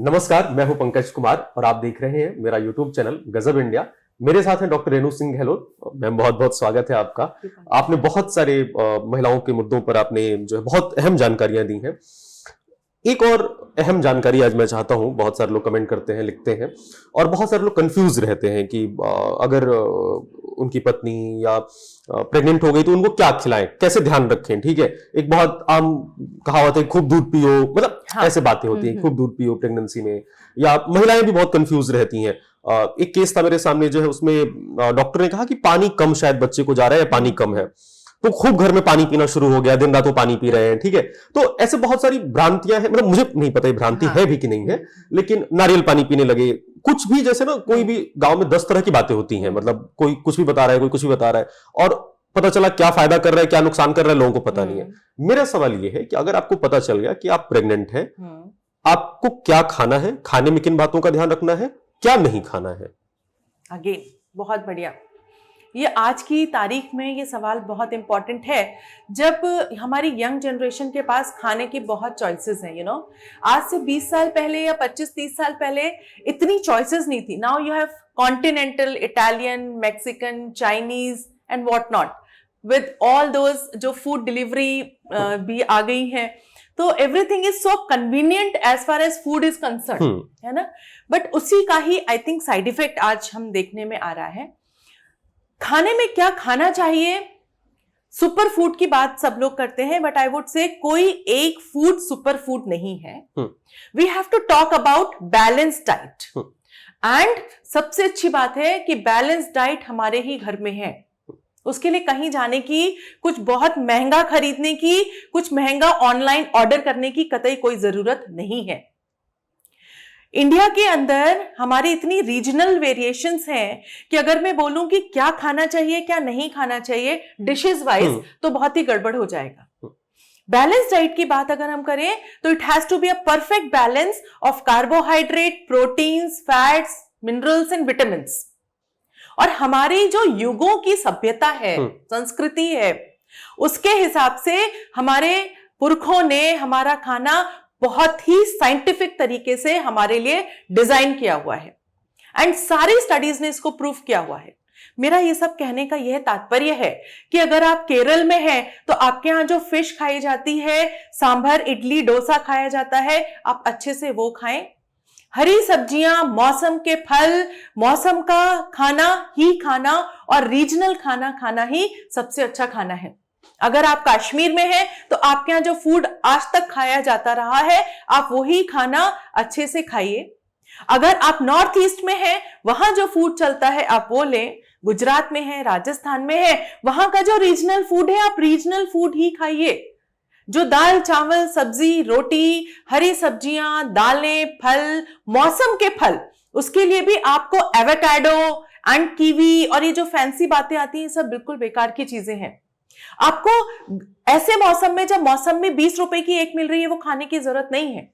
नमस्कार, मैं हूं पंकज कुमार और आप देख रहे हैं मेरा यूट्यूब चैनल गजब इंडिया। मेरे साथ हैं डॉक्टर रेणु सिंह गहलोत। मैम, बहुत बहुत स्वागत है आपका। आपने बहुत सारे महिलाओं के मुद्दों पर आपने जो है बहुत अहम जानकारियां दी हैं। एक और अहम जानकारी आज मैं चाहता हूं, बहुत सारे लोग कमेंट करते हैं, लिखते हैं और बहुत सारे लोग कंफ्यूज रहते हैं कि अगर उनकी पत्नी या प्रेग्नेंट हो गई तो उनको क्या खिलाएं, कैसे ध्यान रखें। ठीक है, एक बहुत आम कहावत है, खूब दूध पियो, मतलब हाँ। ऐसे बातें होती हैं, खूब दूध पियो प्रेगनेंसी में, या महिलाएं भी बहुत कंफ्यूज रहती हैं। एक केस था मेरे सामने जो है, उसमें डॉक्टर ने कहा कि पानी कम शायद बच्चे को जा रहा है या पानी कम है, तो खूब घर में पानी पीना शुरू हो गया, दिन रात वो पानी पी रहे हैं। ठीक है, तो ऐसे बहुत सारी भ्रांतियां हैं, मतलब मुझे नहीं पता ये भ्रांति है भी कि नहीं है, लेकिन नारियल पानी पीने लगे, कुछ भी, जैसे ना कोई भी गांव में 10 तरह की बातें होती हैं, मतलब कोई कुछ भी बता रहा है, कोई कुछ भी बता रहा है, और पता चला क्या फायदा कर रहा है क्या नुकसान कर रहा है लोगों को पता नहीं है। मेरा सवाल ये है कि अगर आपको पता चल गया कि आप प्रेग्नेंट हैं, आपको क्या खाना है, खाने में किन बातों का ध्यान रखना है, क्या नहीं खाना है? अगेन बहुत बढ़िया, ये आज की तारीख में ये सवाल बहुत इंपॉर्टेंट है, जब हमारी यंग जनरेशन के पास खाने की बहुत चॉइसेस हैं। आज से 20 साल पहले या 25-30 साल पहले इतनी चॉइसेस नहीं थी। Now you have continental, Italian, Mexican, Chinese and what not, with all those जो फूड डिलीवरी भी आ गई हैं। तो everything is so convenient as far as food is concerned, है ना। बट उसी का ही आई थिंक साइड इफेक्ट आज हम देखने में आ रहा है। खाने में क्या खाना चाहिए, सुपर फूड की बात सब लोग करते हैं, बट आई वुड से कोई एक फूड सुपर फूड नहीं है। We have to talk about balance diet, and सबसे अच्छी बात है कि बैलेंस डाइट हमारे ही घर में है। उसके लिए कहीं जाने की, कुछ बहुत महंगा खरीदने की, कुछ महंगा ऑनलाइन ऑर्डर करने की कतई कोई जरूरत नहीं है। इंडिया के अंदर हमारी इतनी रीजनल वेरिएशंस हैं कि अगर मैं बोलूं कि क्या खाना चाहिए क्या नहीं खाना चाहिए डिशेस वाइज, तो बहुत ही गड़बड़ हो जाएगा। बैलेंस डाइट की बात अगर हम करें तो it has to be a perfect balance of carbohydrate, proteins, fats, minerals and vitamins. और हमारी जो युगों की सभ्यता है, संस्कृति है, उसके हिसाब से हमारे पुरखों ने हमारा खाना बहुत ही साइंटिफिक तरीके से हमारे लिए डिजाइन किया हुआ है, एंड सारी स्टडीज ने इसको प्रूव किया हुआ है। मेरा ये सब कहने का यह तात्पर्य है कि अगर आप केरल में हैं तो आपके यहाँ जो फिश खाई जाती है, सांभर, इडली, डोसा खाया जाता है, आप अच्छे से वो खाएं। हरी सब्जियां, मौसम के फल, मौसम का खाना ही खाना और रीजनल खाना खाना ही सबसे अच्छा खाना है। अगर आप कश्मीर में हैं तो आपके यहाँ जो फूड आज तक खाया जाता रहा है, आप वही खाना अच्छे से खाइए। अगर आप नॉर्थ ईस्ट में हैं, वहां जो फूड चलता है आप वो लें। गुजरात में है, राजस्थान में है, वहां का जो रीजनल फूड है आप रीजनल फूड ही खाइए। जो दाल, चावल, सब्जी, रोटी, हरी सब्जियां, दालें, फल, मौसम के फल, उसके लिए भी आपको एवोकाडो एंड कीवी और ये जो फैंसी बातें आती हैं, सब बिल्कुल बेकार की चीजें हैं। आपको ऐसे मौसम में, जब मौसम में 20 रुपए की एक मिल रही है, वो खाने की जरूरत नहीं है।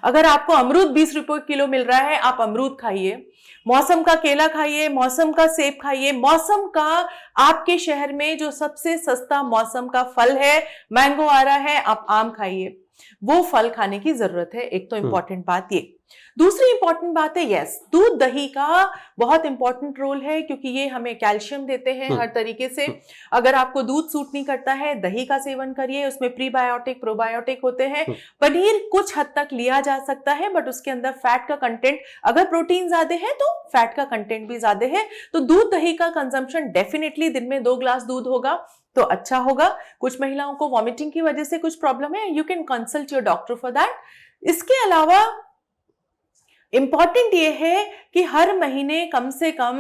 अगर आपको अमरूद 20 रुपए किलो मिल रहा है, आप अमरूद खाइए, मौसम का केला खाइए, मौसम का सेब खाइए। मौसम का आपके शहर में जो सबसे सस्ता मौसम का फल है, मैंगो आ रहा है, आप आम खाइए, वो फल खाने की जरूरत है। एक तो इंपॉर्टेंट बात ये। दूसरी इंपॉर्टेंट बात है, यस, दूध दही का बहुत इंपॉर्टेंट रोल है, क्योंकि ये हमें कैल्शियम देते हैं हर तरीके से। अगर आपको दूध सूट नहीं करता है, दही का सेवन करिए, उसमें प्रीबायोटिक, प्रोबायोटिक होते हैं। पनीर कुछ हद तक लिया जा सकता है, बट उसके अंदर फैट का कंटेंट, अगर प्रोटीन ज्यादा है तो फैट का कंटेंट भी ज्यादा है। तो दूध दही का कंजम्पशन डेफिनेटली दिन में 2 ग्लास दूध होगा तो अच्छा होगा। कुछ महिलाओं को वॉमिटिंग की वजह से कुछ प्रॉब्लम है, you can consult your doctor for that. इसके अलावा इंपॉर्टेंट ये है कि हर महीने कम से कम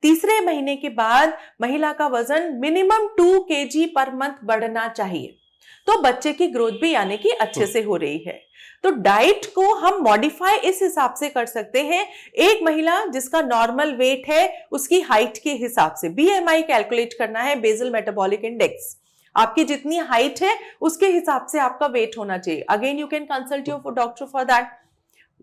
तीसरे महीने के बाद महिला का वजन मिनिमम 2 kg पर मंथ बढ़ना चाहिए, तो बच्चे की ग्रोथ भी यानी कि अच्छे से हो रही है। तो डाइट को हम मॉडिफाई इस हिसाब से कर सकते हैं। एक महिला जिसका नॉर्मल वेट है, उसकी हाइट के हिसाब से BMI कैलकुलेट करना है, बेसल मेटाबॉलिक इंडेक्स। आपकी जितनी हाइट है उसके हिसाब से आपका वेट होना चाहिए। Again you can consult your doctor for that.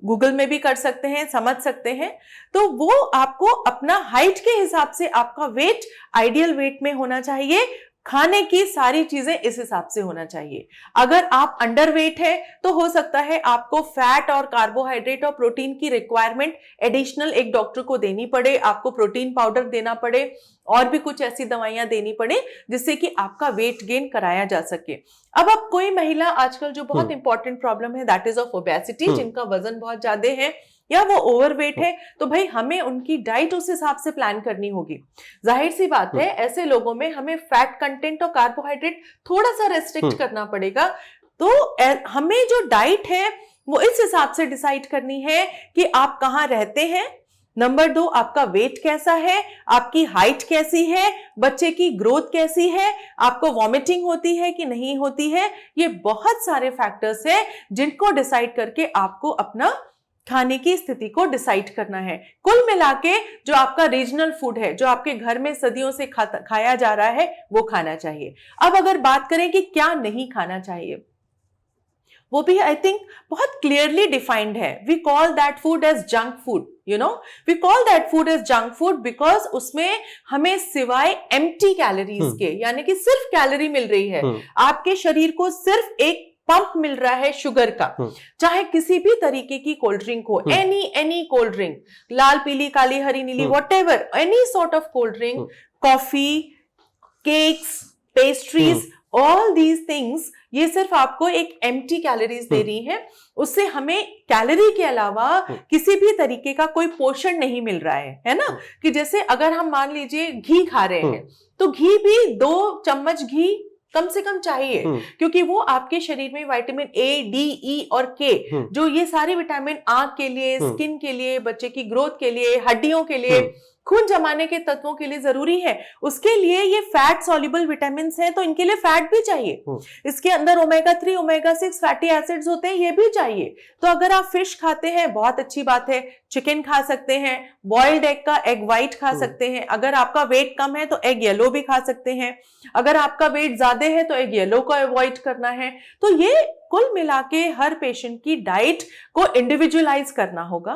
Google में भी कर सकते हैं, समझ सकते हैं। तो वो आपको अपना हाइट के हिसाब से आपका वेट आइडियल वेट में होना चाहिए। खाने की सारी चीजें इस हिसाब से होना चाहिए। अगर आप अंडरवेट है तो हो सकता है आपको फैट और कार्बोहाइड्रेट और प्रोटीन की रिक्वायरमेंट एडिशनल एक डॉक्टर को देनी पड़े, आपको प्रोटीन पाउडर देना पड़े और भी कुछ ऐसी दवाइयां देनी पड़े जिससे कि आपका वेट गेन कराया जा सके। अब कोई महिला आजकल जो बहुत इंपॉर्टेंट प्रॉब्लम है दैट इज ऑफ ओबेसिटी, जिनका वजन बहुत ज्यादा है या वो ओवरवेट है, तो भाई हमें उनकी डाइट उस हिसाब से प्लान करनी होगी। जाहिर सी बात है ऐसे लोगों में हमें फैट कंटेंट और कार्बोहाइड्रेट थोड़ा सा रेस्ट्रिक्ट करना पड़ेगा। तो हमें जो डाइट है वो इस हिसाब से डिसाइड करनी है कि आप कहाँ रहते हैं, नंबर 2 आपका वेट कैसा है, आपकी हाइट कैसी है, बच्चे की ग्रोथ कैसी है, आपको वॉमिटिंग होती है कि नहीं होती है। ये बहुत सारे फैक्टर्स हैं जिनको डिसाइड करके आपको अपना खाने की स्थिति को डिसाइड करना है। कुल मिलाके जो आपका रीजनल फूड है, जो आपके घर में सदियों से खाया जा रहा है, वो खाना चाहिए। अब अगर बात करें कि क्या नहीं खाना चाहिए, वो भी आई थिंक बहुत क्लियरली डिफाइंड है। We call that food as junk food, you know, we call that food as junk food because उसमें हमें सिवाय एम्प्टी कैलोरीज के, यानी कि सिर्फ कैलोरी मिल रही है, आपके शरीर को सिर्फ एक पंप मिल रहा है शुगर का, चाहे किसी भी तरीके की कोल्ड ड्रिंक हो, एनी कोल्ड ड्रिंक, लाल पीली काली हरी नीली whatever, any sort of cold drink, coffee, cakes, pastries, all these things, ये सिर्फ आपको एक एम्प्टी कैलोरीज दे रही हैं। उससे हमें कैलोरी के अलावा किसी भी तरीके का कोई पोषण नहीं मिल रहा है ना। कि जैसे अगर हम मान लीजिए घी खा रहे हैं तो घी भी 2 चम्मच घी कम से कम चाहिए, क्योंकि वो आपके शरीर में विटामिन ए, डी, ई और के, जो ये सारे विटामिन आंख के लिए, स्किन के लिए, बच्चे की ग्रोथ के लिए, हड्डियों के लिए, खून जमाने के तत्वों के लिए जरूरी है। उसके लिए ये फैट सॉल्युबल विटामिन हैं, तो इनके लिए फैट भी चाहिए। इसके अंदर ओमेगा 3, ओमेगा 6 फैटी एसिड्स होते हैं, ये भी चाहिए। तो अगर आप फिश खाते हैं बहुत अच्छी बात है, चिकन खा सकते हैं, बॉइल्ड एग का एग व्हाइट खा सकते हैं। अगर आपका वेट कम है तो एग येलो भी खा सकते हैं। अगर आपका वेट ज्यादा है तो एग येलो को अवॉइड करना है। तो ये कुल मिला के हर पेशेंट की डाइट को इंडिविजुअलाइज करना होगा।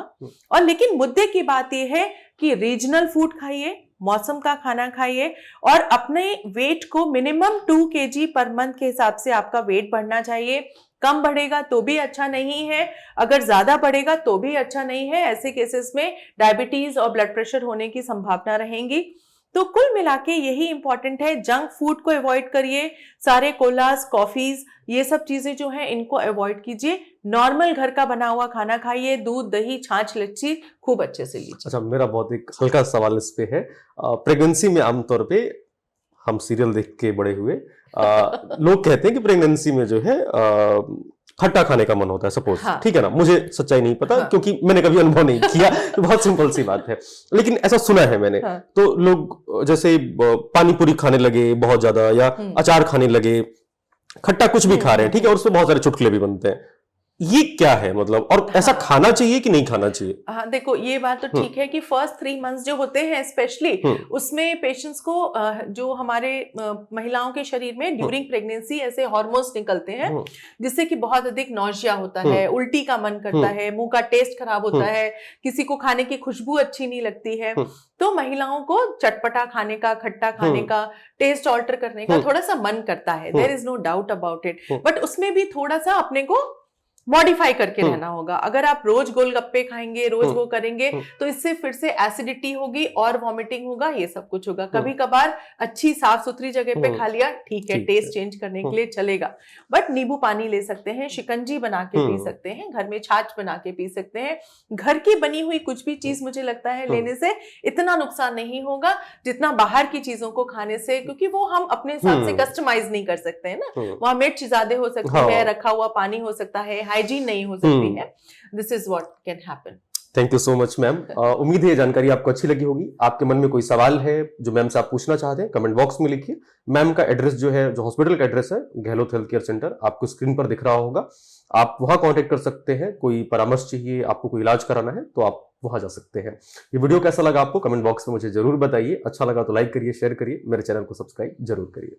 और लेकिन मुद्दे की बात यह है कि रीजनल फूड खाइए, मौसम का खाना खाइए और अपने वेट को मिनिमम 2 kg पर मंथ के हिसाब से आपका वेट बढ़ना चाहिए। कम बढ़ेगा तो भी अच्छा नहीं है, अगर ज्यादा बढ़ेगा तो भी अच्छा नहीं है। ऐसे केसेस में डायबिटीज और ब्लड प्रेशर होने की संभावना रहेंगी। तो कुल मिला के यही इंपॉर्टेंट है, जंक फूड को अवॉइड करिए, सारे कोलास, कॉफीज, ये सब चीजें जो हैं इनको अवॉइड कीजिए। नॉर्मल घर का बना हुआ खाना खाइए, दूध, दही, छाछ, लच्छी खूब अच्छे से लीजिए। अच्छा, मेरा बहुत एक हल्का सवाल इस पे है। प्रेगनेंसी में आमतौर पे हम सीरियल देख के बड़े हुए, लोग कहते हैं कि प्रेगनेंसी में जो है खट्टा खाने का मन होता है, सपोज, ठीक है ना, मुझे सच्चाई नहीं पता क्योंकि मैंने कभी अनुभव नहीं किया, तो बहुत सिंपल सी बात है, लेकिन ऐसा सुना है मैंने। तो लोग जैसे पानी पूरी खाने लगे बहुत ज्यादा, या अचार खाने लगे, खट्टा कुछ भी खा रहे हैं, ठीक है, और उसमें बहुत सारे चुटकुले भी बनते हैं। ये क्या है मतलब, और ऐसा खाना चाहिए कि नहीं खाना चाहिए? हाँ, देखो ये बात तो ठीक है कि फर्स्ट 3 मंथ्स जो होते हैं स्पेशली, उसमें पेशेंट्स को जो हमारे महिलाओं के शरीर में ड्यूरिंग प्रेगनेंसी ऐसे हार्मोन्स निकलते हैं जिससे कि बहुत अधिक नौशिया होता है, उल्टी का मन करता है, मुंह का टेस्ट खराब होता है, किसी को खाने की खुशबू अच्छी नहीं लगती है। तो महिलाओं को चटपटा खाने का, खट्टा खाने का, टेस्ट ऑल्टर करने का थोड़ा सा मन करता है, there is no doubt about it. But उसमें भी थोड़ा सा अपने को मॉडिफाई करके रहना होगा। अगर आप रोज गोलगप्पे खाएंगे, रोज वो करेंगे, तो इससे फिर से एसिडिटी होगी और वॉमिटिंग होगा, ये सब कुछ होगा। कभी कभार अच्छी साफ सुथरी जगह पे खा लिया, ठीक है, टेस्ट चेंज करने के लिए चलेगा। बट नींबू पानी ले सकते हैं, शिकंजी बना के पी सकते हैं, घर में छाछ बना के पी सकते हैं। घर की बनी हुई कुछ भी चीज मुझे लगता है लेने से इतना नुकसान नहीं होगा जितना बाहर की चीजों को खाने से, क्योंकि वो हम अपने हिसाब से कस्टमाइज नहीं कर सकते हैं ना। वहां मिर्च ज्यादा हो सकती है, रखा हुआ पानी हो सकता है, हाइजीन नहीं हो सकती है। This is what can happen. Thank you so much ma'am. उम्मीद है ये जानकारी आपको अच्छी लगी होगी। आपके मन में कोई सवाल है जो मैम से आप पूछना चाहते हैं, कमेंट बॉक्स में लिखिए। मैम का एड्रेस जो है, जो हॉस्पिटल का एड्रेस है, गहलोत हेल्थ केयर सेंटर, आपको स्क्रीन पर दिख रहा होगा। आप वहां कांटेक्ट कर सकते हैं। कोई परामर्श चाहिए, आपको कोई इलाज कराना है, तो आप वहां जा सकते हैं। ये वीडियो कैसा लगा आपको कमेंट बॉक्स में मुझे जरूर बताइए। अच्छा लगा तो लाइक करिए, शेयर करिए, मेरे चैनल को सब्सक्राइब जरूर करिए।